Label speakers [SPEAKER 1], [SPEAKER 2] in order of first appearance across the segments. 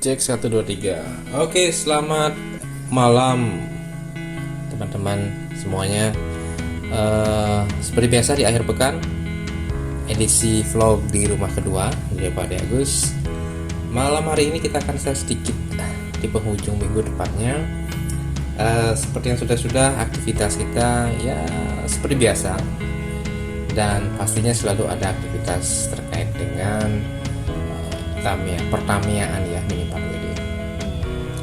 [SPEAKER 1] Cek 1 2 3. Oke, selamat malam teman-teman semuanya. Seperti biasa di akhir pekan, edisi vlog di rumah kedua dari Pak Agus. Malam hari ini kita akan share sedikit di penghujung minggu depannya. Seperti yang sudah aktivitas kita ya seperti biasa, dan pastinya selalu ada aktivitas terkait dengan pertamiaan ya, mini 4WD.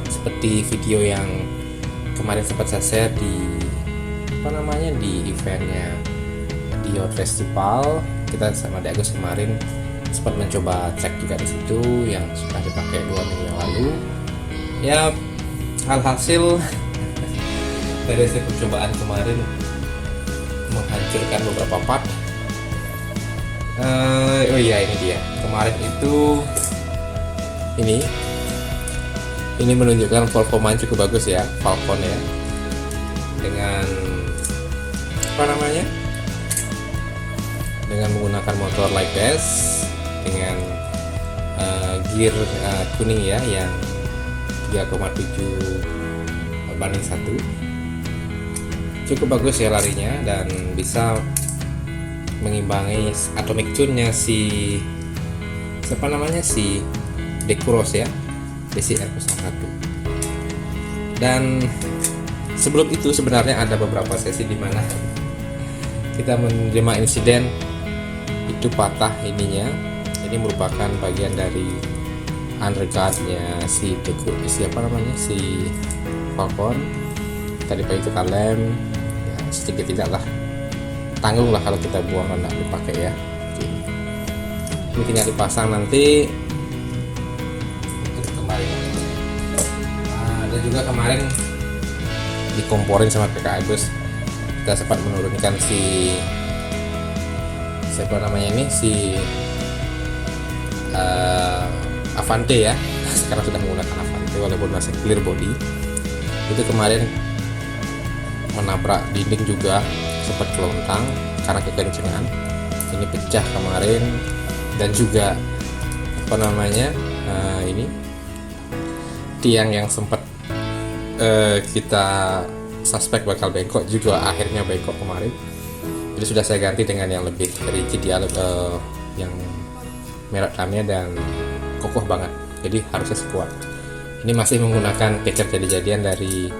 [SPEAKER 1] Seperti video yang kemarin sempat saya share di di eventnya Dior Festival, kita sama Di Agus kemarin sempat mencoba cek juga di situ yang sudah dipakai 2 minggu yang lalu. Ya, alhasil dari hasil percobaan kemarin menghancurkan beberapa part. Oh iya, ini dia. Kemarin itu ini menunjukkan performa cukup bagus ya, Falcon ya, dengan dengan menggunakan motor light gas dengan gear kuning ya, yang 3,7/1. Cukup bagus ya larinya, dan bisa mengimbangi atomic tune-nya si Decuros ya, DCR 01. Dan sebelum itu sebenarnya ada beberapa sesi di mana kita menerima insiden itu patah ininya. Ini merupakan bagian dari underguard-nya si Falcon. Tadi pagi kita lem ya, sedikit tidaklah tanggung lah kalau kita buang dan dipakai ya. Ini tinggal dipasang nanti. Dan juga kemarin dikomporin sama PK Agus, kita sempat menurunkan si Avante ya. Sekarang sudah menggunakan Avante walaupun masih clear body. Itu kemarin menabrak dinding juga, sempat kelontang karena kekencengan. Ini pecah kemarin. Dan juga ini tiang yang sempat kita suspek bakal bengkok juga akhirnya bengkok kemarin. Jadi sudah saya ganti dengan yang lebih rigid ya, yang merek tamnya dan kokoh banget, jadi harusnya sekuat. Ini masih menggunakan catcher jadi-jadian dari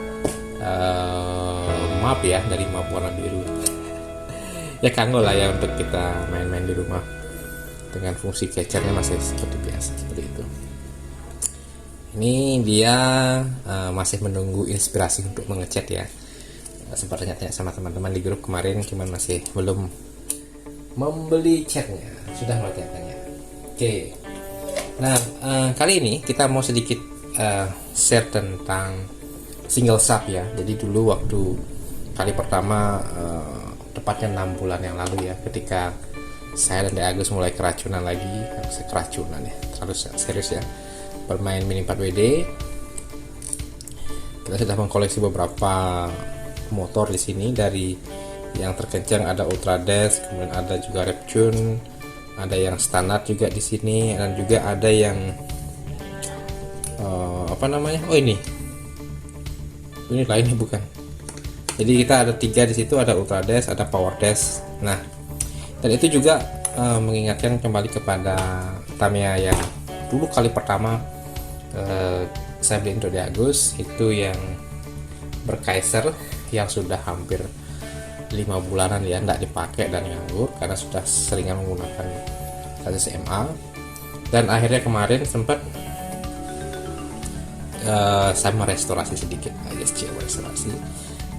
[SPEAKER 1] map ya, dari map warna biru. Ya kanggo lah ya untuk kita main-main di rumah dengan fungsi catchernya masih seperti biasa, seperti itu. Ini dia masih menunggu inspirasi untuk mengecat ya. Sempat tanya-tanya sama teman-teman di grup kemarin, cuman masih belum membeli catnya. Sudah mulai tanya. Oke. Nah, kali ini kita mau sedikit share tentang single sub ya. Jadi dulu waktu kali pertama, tepatnya 6 bulan yang lalu ya, ketika saya dan Di Agus mulai keracunan lagi, terlalu serius ya, bermain mini 4WD. Kita sudah mengkoleksi beberapa motor di sini. Dari yang terkencang ada Ultra Dash, kemudian ada juga Reptune, ada yang standar juga di sini, dan juga ada yang ini lainnya bukan. Jadi kita ada 3 di situ, ada Ultra Dash, ada Power Dash. Nah, dan itu juga mengingatkan kembali kepada Tamiya yang dulu kali pertama saya beli untuk Di Agus, itu yang berkaiser, yang sudah hampir 5 bulanan ya tidak dipakai dan nganggur karena sudah seringan menggunakan sasis MA. Dan akhirnya kemarin sempat saya merestorasi sedikit, restorasi,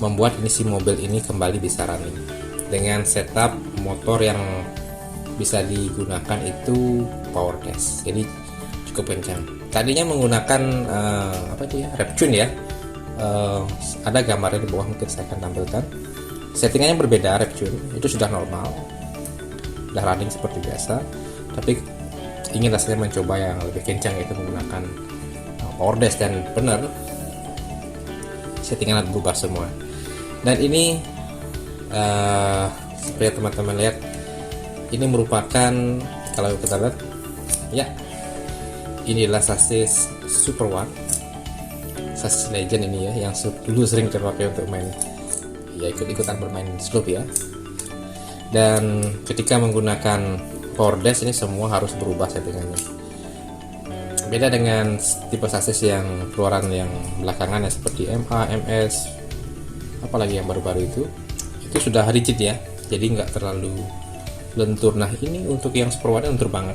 [SPEAKER 1] membuat ini si mobil ini kembali bisa running dengan setup motor yang bisa digunakan itu Power Dash, jadi cukup kencang. Tadinya menggunakan Reptune ya. Ada gambarnya di bawah, mungkin saya akan tampilkan. Settingannya berbeda. Reptune itu sudah normal, sudah running seperti biasa, tapi ingin rasanya mencoba yang lebih kencang, yaitu menggunakan Power Dash, dan benar settingan berubah semua. Dan ini seperti teman-teman lihat, ini merupakan, kalau kita lihat ya, inilah sasis Super One, sasis legend ini ya, yang dulu sering dipakai untuk main ya, ikut-ikutan bermain slope ya. Dan ketika menggunakan power dash ini semua harus berubah settingannya. Beda dengan tipe sasis yang keluaran yang belakangan ya, seperti MA, MS, apalagi yang baru-baru itu sudah rigid ya, jadi nggak terlalu lentur. Nah ini untuk yang Super One lentur banget.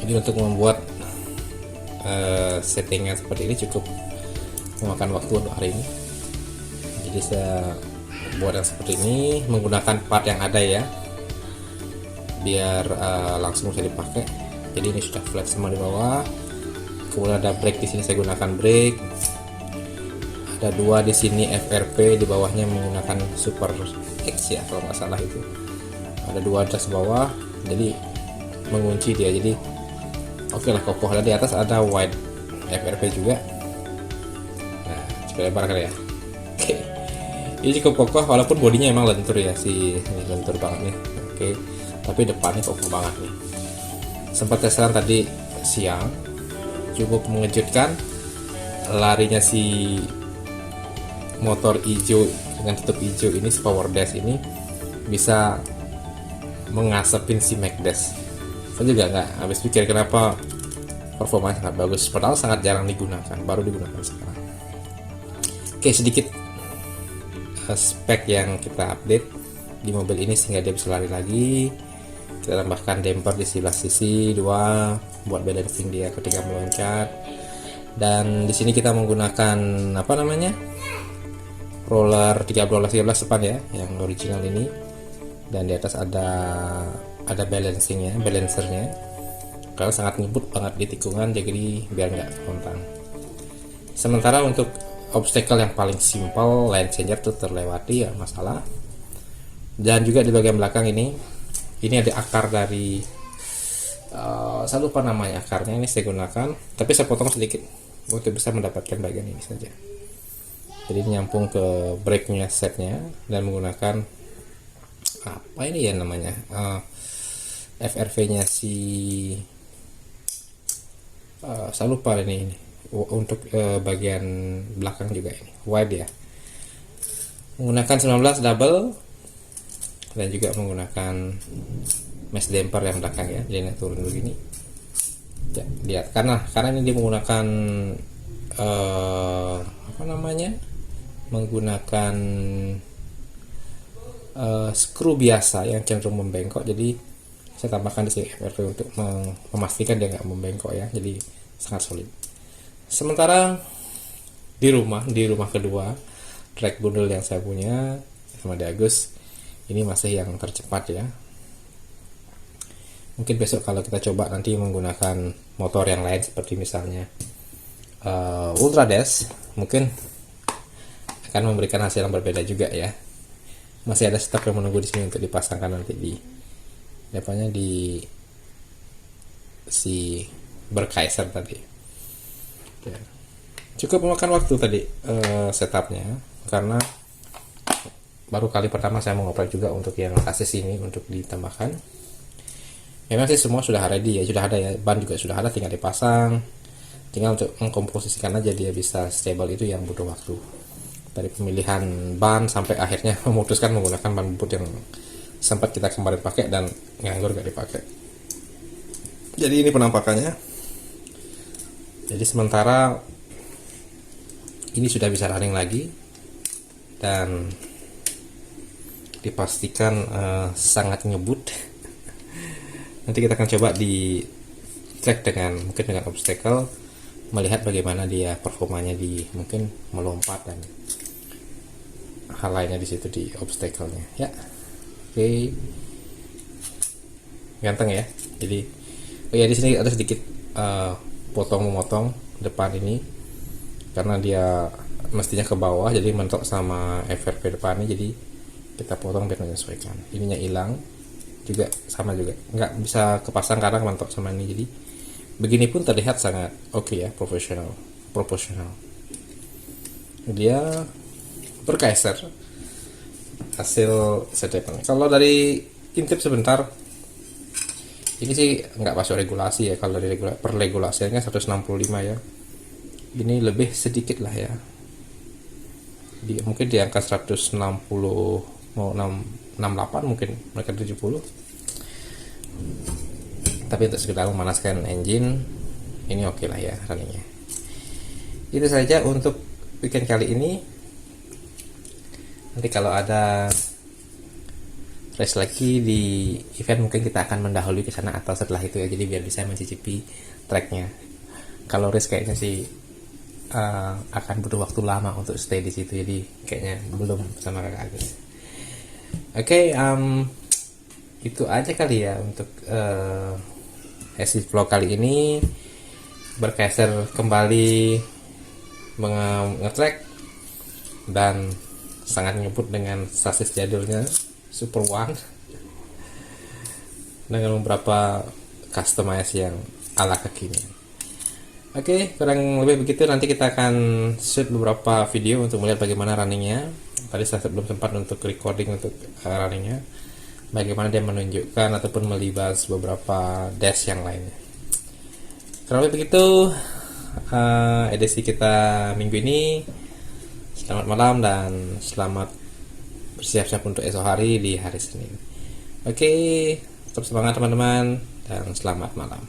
[SPEAKER 1] Jadi untuk membuat settingnya seperti ini cukup memakan waktu untuk hari ini. Jadi saya buat yang seperti ini menggunakan part yang ada ya, biar langsung bisa dipakai. Jadi ini sudah flat semua di bawah, kemudian ada brake di sini, saya gunakan brake. Ada dua di sini FRP, di bawahnya menggunakan Super X ya kalau nggak salah itu. Ada dua das bawah, jadi mengunci dia. Jadi oke lah, kokoh. Dan di atas ada wide FRP juga. Nah, coba lebar kali ya. Oke, ini cukup kokoh walaupun bodinya emang lentur ya, ini lentur banget nih. Oke, tapi depannya kokoh banget nih. Sempat tesan tadi siang, cukup mengejutkan. Larinya si motor hijau dengan tutup hijau ini, si power dash ini bisa mengasapin si Mac Dash. Saya juga nggak habis pikir kenapa performanya sangat bagus, padahal sangat jarang digunakan, baru digunakan sekarang. Oke, sedikit spek yang kita update di mobil ini sehingga dia bisa lari lagi. Kita tambahkan damper di sebelah sisi 2 buat balancing dia ketika meloncat. Dan di sini kita menggunakan apa namanya, roller 13 depan ya, yang original ini. Dan di atas ada balancernya, karena sangat ngebut banget di tikungan, jadi biar nggak spontan. Sementara untuk obstacle yang paling simpel, lane changer itu terlewati ya, masalah. Dan juga di bagian belakang ini ada akar dari saya lupa namanya akarnya, ini saya gunakan, tapi saya potong sedikit untuk bisa mendapatkan bagian ini saja. Jadi nyambung ke brake-nya setnya dan menggunakan apa ini ya namanya, FRV-nya si saya lupa ini untuk bagian belakang juga ini wide ya, menggunakan 19 double dan juga menggunakan mesh damper yang belakang ya. Jadi naik turun begini ya, lihat karena ini dia menggunakan apa namanya, menggunakan skru biasa yang cenderung membengkok. Jadi saya tambahkan di sini FRV untuk memastikan dia nggak membengkok ya, jadi sangat solid. Sementara di rumah kedua, track bundle yang saya punya sama di Agus ini masih yang tercepat ya. Mungkin besok kalau kita coba nanti menggunakan motor yang lain seperti misalnya Ultra Dash, mungkin akan memberikan hasil yang berbeda juga ya. Masih ada stok yang menunggu di sini untuk dipasangkan nanti di depannya di si Berkaiser tadi ya. Cukup memakan waktu tadi setupnya, karena baru kali pertama saya mengoperasi juga untuk yang sasis ini untuk ditambahkan. Memang sih semua sudah ready ya, sudah ada ya, ban juga sudah ada, tinggal dipasang, tinggal untuk mengkomposisikan aja dia bisa stable, itu yang butuh waktu. Dari pemilihan ban sampai akhirnya memutuskan menggunakan ban bubut yang sempat kita kemarin pakai dan nganggur gak dipakai. Jadi ini penampakannya. Jadi sementara ini sudah bisa running lagi dan dipastikan sangat ngebut. Nanti kita akan coba di track mungkin dengan obstacle, melihat bagaimana dia performanya di mungkin melompat dan hal lainnya di situ di obstacle-nya ya. Oke. Ganteng ya. Jadi ya di sini ada sedikit potong-memotong depan ini karena dia mestinya ke bawah, jadi mentok sama FRP depannya, jadi kita potong biar menyesuaikan. Ininya hilang juga, sama juga nggak bisa kepasang karena mentok sama ini, jadi begini pun terlihat sangat oke ya, proporsional. Dia Berkaiser hasil sedepan. Kalau dari intip sebentar, Ini sih nggak masuk regulasi ya, kalau dari per regulasinya 165 ya. Ini lebih sedikit lah ya, mungkin di angka 160, mau 68 mungkin, mereka 70. Tapi untuk sekedar memanaskan engine ini oke lah ya runningnya. Itu saja untuk weekend kali ini. Nanti kalau ada race lagi di event mungkin kita akan mendahului ke sana atau setelah itu ya, jadi biar bisa mencicipi tracknya. Kalau race kayaknya sih akan butuh waktu lama untuk stay di situ, jadi kayaknya belum sama kakak Agus. Oke, itu aja kali ya untuk hasil vlog kali ini. Bergeser kembali nge-track dan sangat nyebut dengan sasis jadulnya Super One dengan beberapa customize yang ala kekinian. Oke, kurang lebih begitu. Nanti kita akan shoot beberapa video untuk melihat bagaimana runningnya. Tadi saya belum sempat untuk recording untuk runningnya, bagaimana dia menunjukkan ataupun melibas beberapa dash yang lainnya. Kurang lebih begitu edisi kita minggu ini. Selamat malam dan selamat bersiap-siap untuk esok hari di hari Senin. Oke, tetap semangat teman-teman dan selamat malam.